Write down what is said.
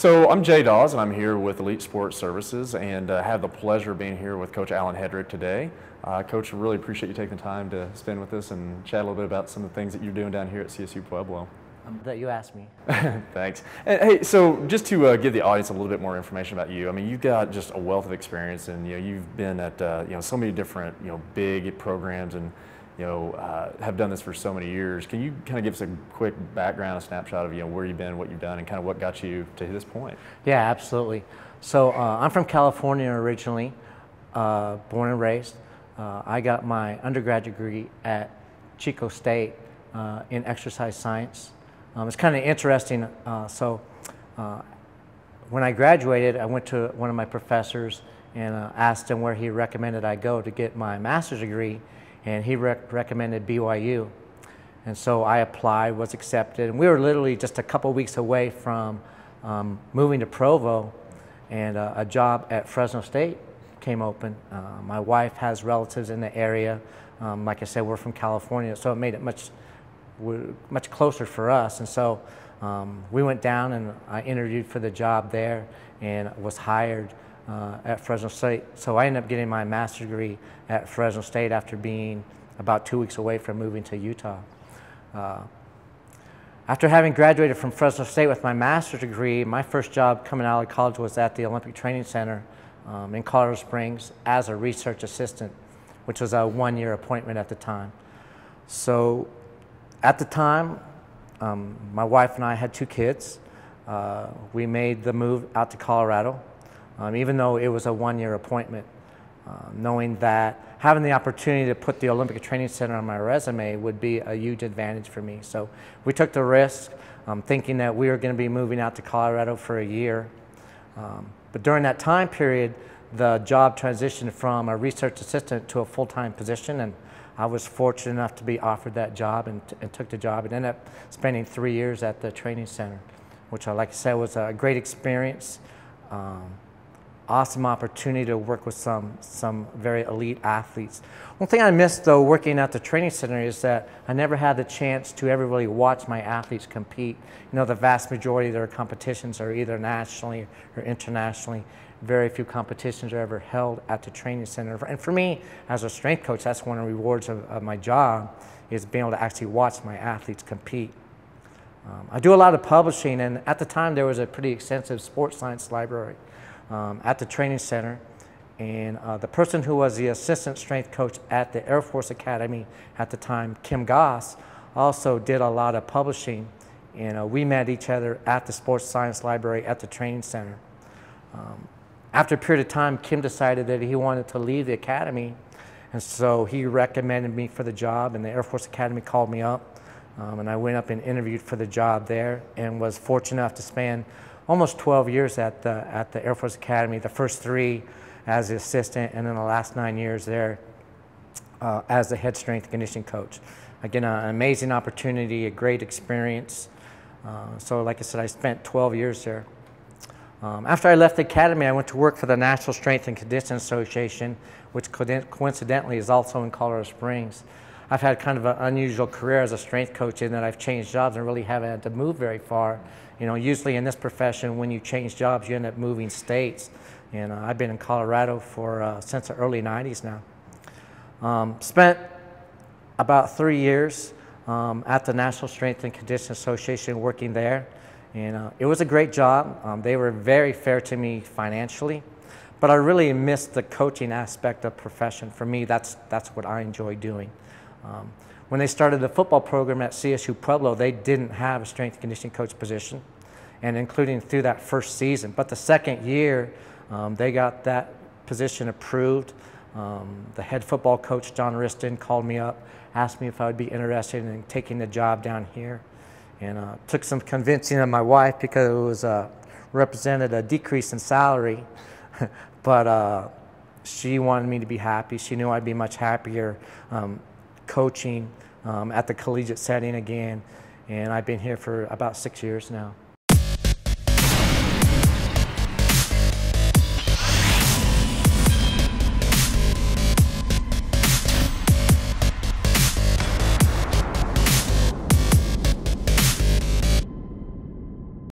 So I'm Jay Dawes, and I'm here with Elite Sports Services, and have the pleasure of being here with Coach Alan Hedrick today. Coach, really appreciate you taking the time to spend with us and chat a little bit about some of the things that you're doing down here at CSU Pueblo. That you asked me. Thanks. And, hey, so just to give the audience a little bit more information about you, I mean, you've got just a wealth of experience, and you've been at so many different big programs, and have done this for so many years. Can you kind of give us a quick background, a snapshot of where you've been, what you've done, and kind of what got you to this point? Yeah, absolutely. So I'm from California originally, born and raised. I got my undergraduate degree at Chico State in exercise science. It's kind of interesting. When I graduated, I went to one of my professors and asked him where he recommended I go to get my master's degree, and he recommended BYU. And so I applied, was accepted, and we were literally just a couple weeks away from moving to Provo, and a job at Fresno State came open. My wife has relatives in the area. Like I said, we're from California, so it made it much closer for us. And so we went down, and I interviewed for the job there and was hired at Fresno State. So I ended up getting my master's degree at Fresno State after being about 2 weeks away from moving to Utah. After having graduated from Fresno State with my master's degree, my first job coming out of college was at the Olympic Training Center in Colorado Springs as a research assistant, which was a one-year appointment at the time. So at the time, my wife and I had 2 kids. We made the move out to Colorado, even though it was a one-year appointment, knowing that having the opportunity to put the Olympic Training Center on my resume would be a huge advantage for me. So we took the risk, thinking that we were going to be moving out to Colorado for a year. But during that time period, the job transitioned from a research assistant to a full-time position, and I was fortunate enough to be offered that job and took the job, and ended up spending 3 years at the training center, which, like I said, was a great experience. Awesome opportunity to work with some very elite athletes. One thing I missed, though, working at the training center is that I never had the chance to ever really watch my athletes compete. The vast majority of their competitions are either nationally or internationally. Very few competitions are ever held at the training center. And for me, as a strength coach, that's one of the rewards of my job, is being able to actually watch my athletes compete. I do a lot of publishing, and at the time there was a pretty extensive sports science library at the training center, and the person who was the assistant strength coach at the Air Force Academy at the time, Kim Goss, also did a lot of publishing, and we met each other at the sports science library at the training center. After a period of time, Kim decided that he wanted to leave the academy, and so he recommended me for the job, and the Air Force Academy called me up, and I went up and interviewed for the job there, and was fortunate enough to spend almost 12 years at the Air Force Academy, the first 3 as the assistant, and then the last 9 years there as the head strength and conditioning coach. Again, an amazing opportunity, a great experience. So like I said, I spent 12 years there. After I left the academy, I went to work for the National Strength and Conditioning Association, which coincidentally is also in Colorado Springs. I've had kind of an unusual career as a strength coach in that I've changed jobs and really haven't had to move very far. Usually in this profession, when you change jobs, you end up moving states. And I've been in Colorado since the early 90s now. Spent about 3 years at the National Strength and Conditioning Association working there. And it was a great job. They were very fair to me financially, but I really missed the coaching aspect of the profession. For me, that's what I enjoy doing. When they started the football program at CSU Pueblo, they didn't have a strength and conditioning coach position, and including through that first season. But the second year, they got that position approved. The head football coach, John Riston, called me up, asked me if I would be interested in taking the job down here. And took some convincing of my wife, because it was represented a decrease in salary, but she wanted me to be happy. She knew I'd be much happier coaching at the collegiate setting again, and I've been here for about 6 years now.